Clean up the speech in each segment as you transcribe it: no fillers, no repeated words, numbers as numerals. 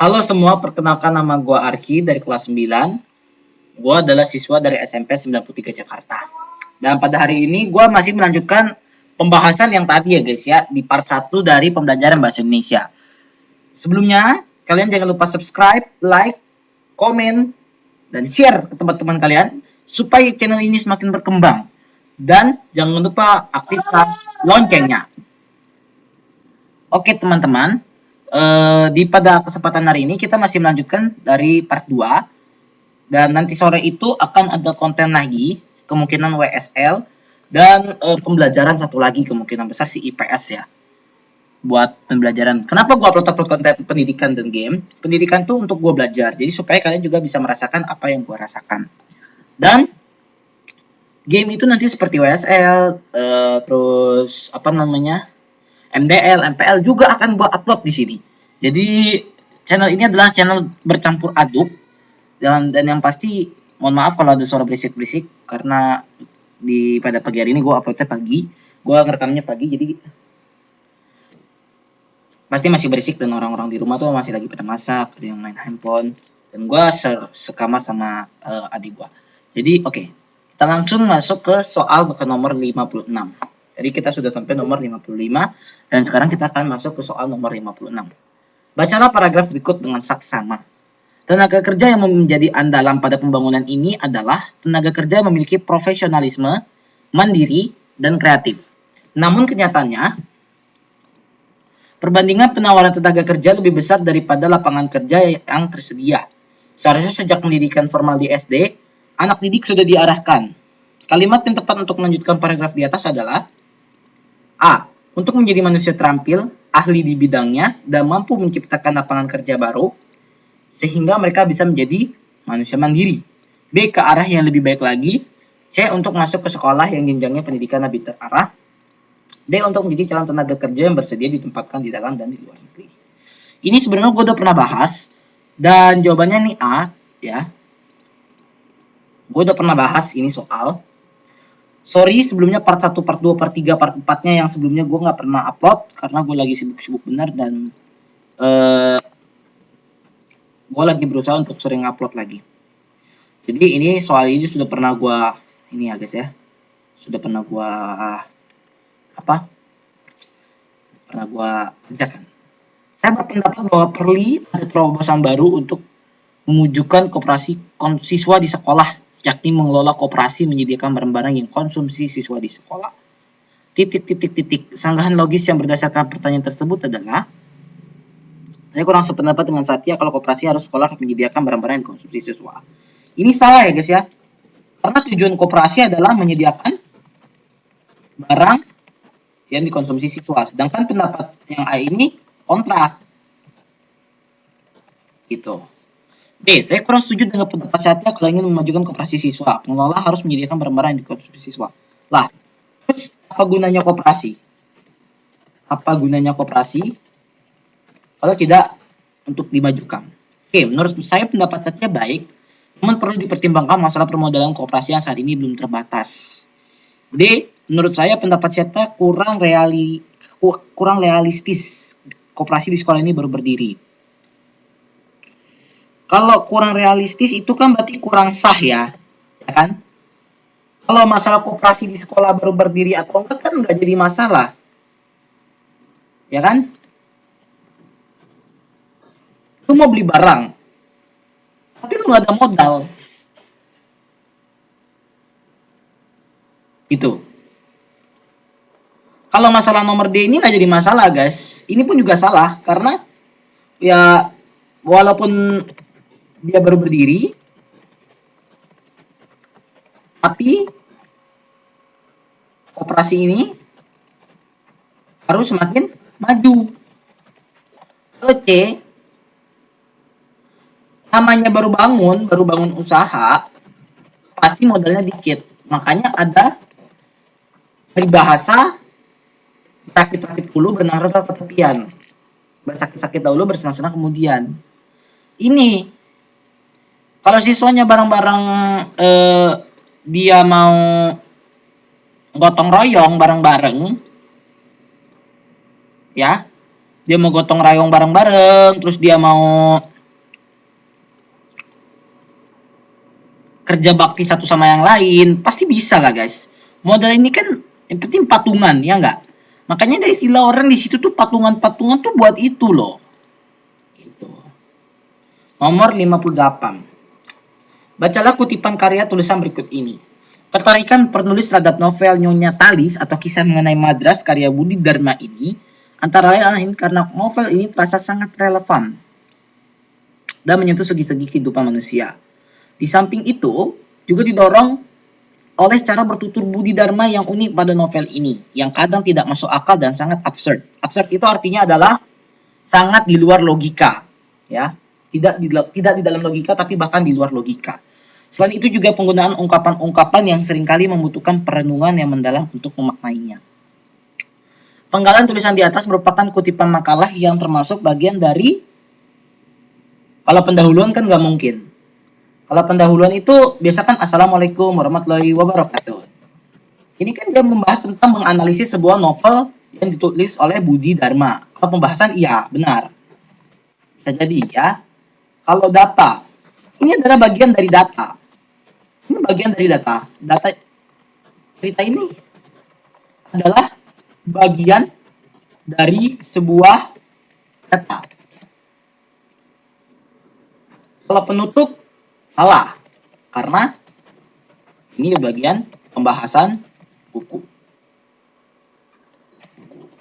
Halo semua, perkenalkan nama gue Arki dari kelas 9. Gue adalah siswa dari SMP 93 Jakarta. Dan pada hari ini gue masih melanjutkan pembahasan yang tadi ya guys ya, di part 1 dari pembelajaran bahasa Indonesia. Sebelumnya, kalian jangan lupa subscribe, like, komen, dan share ke teman-teman kalian supaya channel ini semakin berkembang. Dan jangan lupa aktifkan loncengnya. Oke teman-teman, pada kesempatan hari ini kita masih melanjutkan dari part 2. Dan nanti sore itu akan ada konten lagi, kemungkinan WSL, dan pembelajaran satu lagi kemungkinan besar si IPS ya. Buat pembelajaran. Kenapa gue upload konten pendidikan dan game? Pendidikan tuh untuk gue belajar, jadi supaya kalian juga bisa merasakan apa yang gue rasakan. Dan game itu nanti seperti WSL, terus apa namanya, MDL, MPL juga akan gue upload di sini. Jadi channel ini adalah channel bercampur aduk, dan yang pasti mohon maaf kalau ada suara berisik-berisik karena pada pagi hari ini gue uploadnya pagi, gue ngerekamnya pagi, jadi pasti masih berisik dan orang-orang di rumah tuh masih lagi pada masak, ada yang main handphone, dan gue sekamar sama adik gue. Jadi oke, kita langsung masuk ke soal ke nomor 56. Jadi kita sudah sampai nomor 55 dan sekarang kita akan masuk ke soal nomor 56. Bacalah paragraf berikut dengan saksama. Tenaga kerja yang menjadi andalan pada pembangunan ini adalah tenaga kerja yang memiliki profesionalisme, mandiri, dan kreatif. Namun kenyataannya, perbandingan penawaran tenaga kerja lebih besar daripada lapangan kerja yang tersedia. Seharusnya sejak pendidikan formal di SD, anak didik sudah diarahkan. Kalimat yang tepat untuk melanjutkan paragraf di atas adalah A. Untuk menjadi manusia terampil, ahli di bidangnya, dan mampu menciptakan lapangan kerja baru, sehingga mereka bisa menjadi manusia mandiri. B. Ke arah yang lebih baik lagi. C. Untuk masuk ke sekolah yang jenjangnya pendidikan lebih terarah. D. Untuk menjadi calon tenaga kerja yang bersedia ditempatkan di dalam dan di luar negeri. Ini sebenarnya gue udah pernah bahas, dan jawabannya nih A, ya. Gue udah pernah bahas ini soal. Sorry sebelumnya part 1, part 2, part 3, part 4-nya yang sebelumnya gue gak pernah upload karena gue lagi sibuk-sibuk benar, dan gue lagi berusaha untuk sering upload lagi. Jadi ini soal ini sudah pernah gue ini ya guys ya, sudah pernah gue kerjakan. Saya berpendapat bahwa perlu ada terobosan baru untuk mewujudkan koperasi siswa di sekolah, yakni mengelola koperasi menyediakan barang-barang yang konsumsi siswa di sekolah. Sanggahan logis yang berdasarkan pertanyaan tersebut adalah, saya kurang sependapat dengan Satya kalau koperasi harus sekolah menyediakan barang-barang yang dikonsumsi siswa. Ini salah ya guys ya, karena tujuan koperasi adalah menyediakan barang yang dikonsumsi siswa, sedangkan pendapat yang A ini kontra gitu. B. Saya kurang setuju dengan pendapat Satya kalau ingin memajukan koperasi siswa. Pengelola harus menyediakan barang-barang yang dikonsumsi siswa. Lah, apa gunanya koperasi? Apa gunanya koperasi kalau tidak untuk dimajukan? Oke, menurut saya pendapat Satya baik, namun perlu dipertimbangkan masalah permodalan koperasi yang saat ini belum terbatas. D. Menurut saya pendapat Satya kurang realistis. Koperasi di sekolah ini baru berdiri. Kalau kurang realistis itu kan berarti kurang sah ya kan? Kalau masalah koperasi di sekolah baru berdiri atau enggak kan nggak jadi masalah, ya kan? Lu mau beli barang, tapi lu nggak ada modal, itu. Kalau masalah nomor D ini nggak jadi masalah guys, ini pun juga salah karena ya walaupun dia baru berdiri, tapi koperasi ini harus semakin maju. Oke, namanya baru bangun usaha, pasti modalnya dikit. Makanya ada peribahasa rakit-rakit dulu berenang ke tepian, bersakit-sakit dahulu bersenang-senang kemudian. Ini kalau siswanya bareng-bareng dia mau gotong royong bareng-bareng ya, dia mau gotong royong bareng-bareng, terus dia mau kerja bakti satu sama yang lain, pasti bisa lah guys. Modal ini kan yang penting patungan, ya nggak? Makanya dari istilah orang di situ tuh patungan-patungan tuh buat itu loh. Gitu. Nomor 58. Bacalah kutipan karya tulisan berikut ini. Ketertarikan penulis terhadap novel Nyonya Talis atau kisah mengenai Madras karya Budi Dharma ini antara lain karena novel ini terasa sangat relevan dan menyentuh segi-segi kehidupan manusia. Di samping itu, juga didorong oleh cara bertutur Budi Dharma yang unik pada novel ini, yang kadang tidak masuk akal dan sangat absurd. Absurd itu artinya adalah sangat di luar logika, ya. Tidak di dalam logika, tapi bahkan di luar logika. Selain itu juga penggunaan ungkapan-ungkapan yang seringkali membutuhkan perenungan yang mendalam untuk memaknainya. Penggalan tulisan di atas merupakan kutipan makalah yang termasuk bagian dari, kalau pendahuluan kan nggak mungkin. Kalau pendahuluan itu biasa kan Assalamualaikum warahmatullahi wabarakatuh. Ini kan dia membahas tentang menganalisis sebuah novel yang ditulis oleh Budi Dharma. Kalau pembahasan iya, benar. Bisa jadi ya. Kalau data, ini adalah bagian dari data. Ini bagian dari data. Data cerita ini adalah bagian dari sebuah data. Kalau penutup, salah. Karena ini bagian pembahasan buku.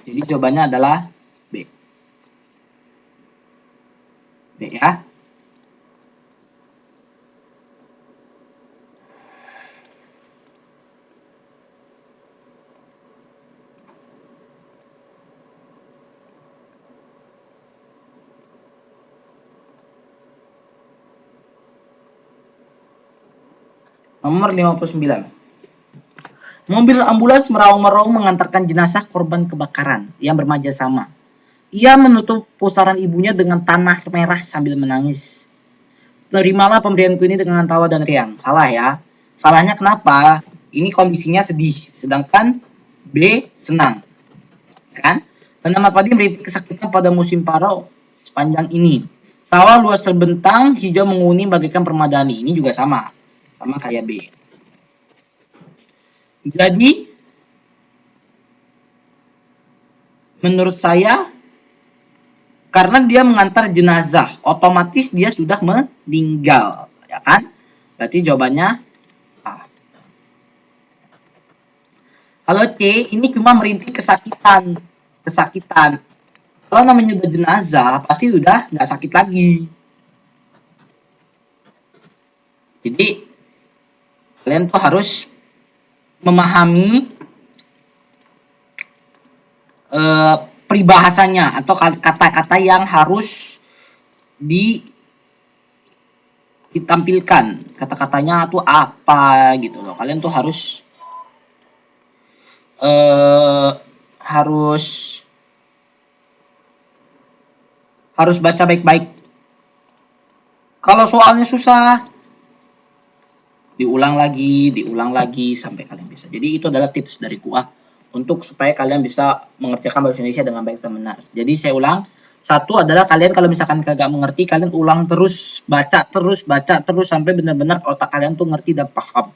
Jadi jawabannya adalah B. B ya. Nomor 59. Mobil ambulans meraung-meraung mengantarkan jenazah korban kebakaran yang bermaja sama. Ia menutup pusaran ibunya dengan tanah merah sambil menangis. Terimalah pemberianku ini dengan tawa dan riang. Salah ya. Salahnya kenapa? Ini kondisinya sedih, sedangkan B senang. Kan? Penama padi merintih kesakitan pada musim parau sepanjang ini. Tawa luas terbentang, hijau menguning bagaikan permadani. Ini juga sama kayak B. Jadi menurut saya karena dia mengantar jenazah, otomatis dia sudah meninggal, ya kan? Berarti jawabannya A. Kalau C, ini cuma merintih kesakitan. Kalau namanya udah jenazah, pasti udah nggak sakit lagi. Jadi kalian tuh harus memahami peribahasanya atau kata-kata yang harus ditampilkan. Kata-katanya tuh apa gitu loh. Kalian tuh harus harus baca baik-baik. Kalau soalnya susah, diulang lagi sampai kalian bisa. Jadi itu adalah tips dari gua untuk supaya kalian bisa mengerjakan bahasa Indonesia dengan baik dan benar. Jadi saya ulang, satu adalah kalian kalau misalkan kagak mengerti, kalian ulang terus, baca terus sampai benar-benar otak kalian tuh ngerti dan paham.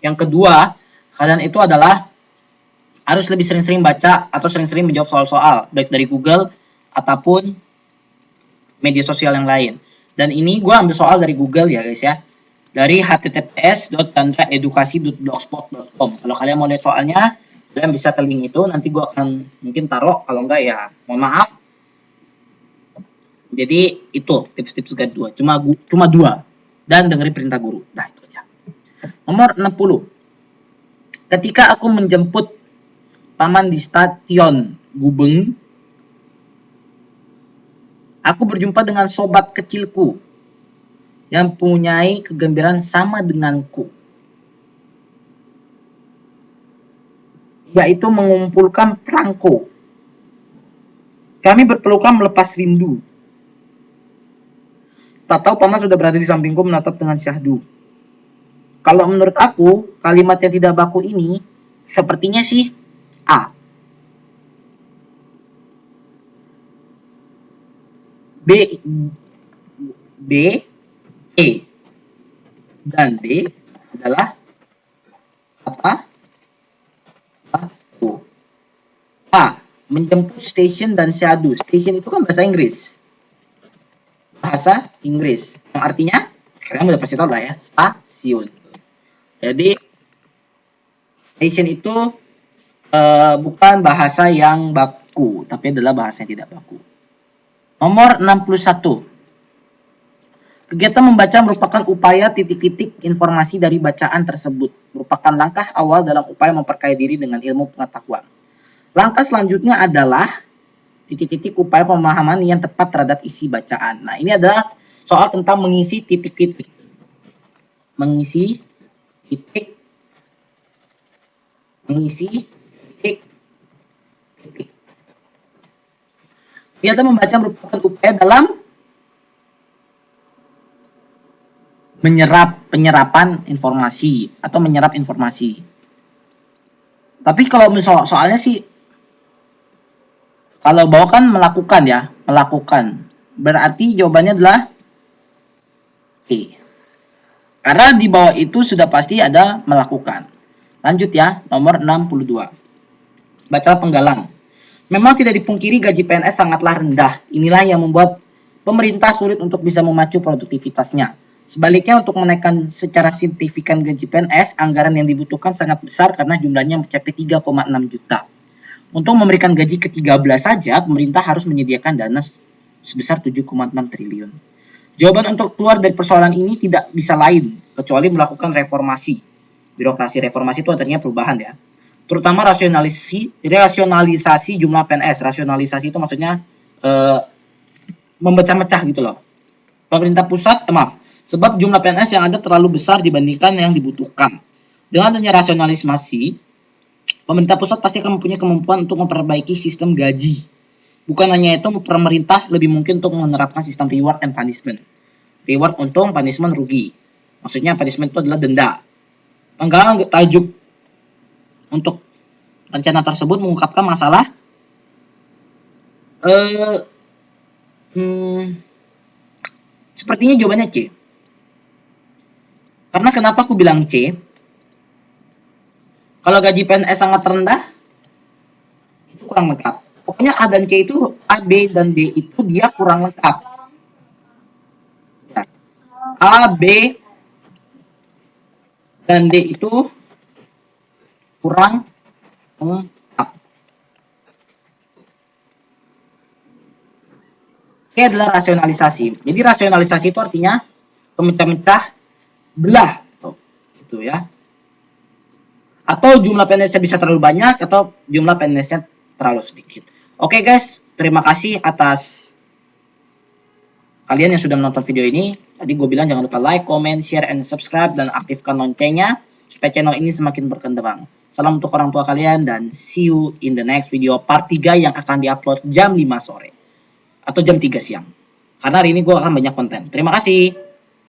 Yang kedua, kalian itu adalah harus lebih sering-sering baca atau sering-sering menjawab soal-soal baik dari Google ataupun media sosial yang lain. Dan ini gua ambil soal dari Google ya guys ya. Dari https://chandraedukasi.blogspot.com. Kalau kalian mau lihat soalnya, kalian bisa ke link itu. Nanti gue akan mungkin taruh. Kalau enggak ya mohon maaf. Jadi itu tips-tips guide 2. Cuma 2. Dan dengerin perintah guru. Nah itu aja. Nomor 60. Ketika aku menjemput paman di stasiun Gubeng, aku berjumpa dengan sobat kecilku yang mempunyai kegembiraan sama denganku, yaitu mengumpulkan perangko. Kami berpelukan melepas rindu. Tak tahu paman sudah berada di sampingku menatap dengan syahdu. Kalau menurut aku, kalimat yang tidak baku ini sepertinya sih A. B, B, E, dan D adalah kata baku. A. Menjemput station dan syahdu. Station itu kan bahasa Inggris. Bahasa Inggris. Yang artinya, kalian udah pasti tahu lah ya, stasiun. Jadi, station itu bukan bahasa yang baku, tapi adalah bahasa yang tidak baku. Nomor 61. Kegiatan membaca merupakan upaya titik-titik informasi dari bacaan tersebut. Merupakan langkah awal dalam upaya memperkaya diri dengan ilmu pengetahuan. Langkah selanjutnya adalah titik-titik upaya pemahaman yang tepat terhadap isi bacaan. Nah, ini adalah soal tentang mengisi titik-titik. Mengisi titik. Kegiatan membaca merupakan upaya dalam penyerapan informasi atau menyerap informasi. Tapi kalau soalnya sih, kalau bawah kan melakukan ya, melakukan. Berarti jawabannya adalah E. Karena di bawah itu sudah pasti ada melakukan. Lanjut ya, nomor 62. Baca penggalang. Memang tidak dipungkiri gaji PNS sangatlah rendah. Inilah yang membuat pemerintah sulit untuk bisa memacu produktivitasnya. Sebaliknya, untuk menaikkan secara signifikan gaji PNS, anggaran yang dibutuhkan sangat besar karena jumlahnya mencapai 3,6 juta. Untuk memberikan gaji ke-13 saja, pemerintah harus menyediakan dana sebesar 7,6 triliun. Jawaban untuk keluar dari persoalan ini tidak bisa lain, kecuali melakukan reformasi. Birokrasi reformasi itu artinya perubahan ya. Terutama rasionalisasi jumlah PNS. Rasionalisasi itu maksudnya memecah-mecah gitu loh. Pemerintah pusat, sebab jumlah PNS yang ada terlalu besar dibandingkan yang dibutuhkan. Dengan adanya rasionalisasi, pemerintah pusat pasti akan mempunyai kemampuan untuk memperbaiki sistem gaji. Bukan hanya itu, pemerintah lebih mungkin untuk menerapkan sistem reward and punishment. Reward untung, punishment rugi. Maksudnya punishment itu adalah denda. Penggalang tajuk untuk rencana tersebut mengungkapkan masalah sepertinya jawabannya C. Karena kenapa aku bilang C? Kalau gaji PNS sangat rendah, itu kurang lengkap. Pokoknya A dan C itu, A, B, dan D itu dia kurang lengkap. A, B, dan D itu kurang lengkap. Oke, adalah rasionalisasi. Jadi rasionalisasi itu artinya pemecah-mecah belah gitu ya. Atau jumlah PNS-nya bisa terlalu banyak atau jumlah PNS-nya terlalu sedikit. Oke guys, terima kasih atas kalian yang sudah menonton video ini. Tadi gue bilang jangan lupa like, comment, share, and subscribe, dan aktifkan loncengnya supaya channel ini semakin berkembang. Salam untuk orang tua kalian, dan see you in the next video part 3 yang akan diupload jam 5 sore atau jam 3 siang. Karena hari ini gue akan banyak konten. Terima kasih.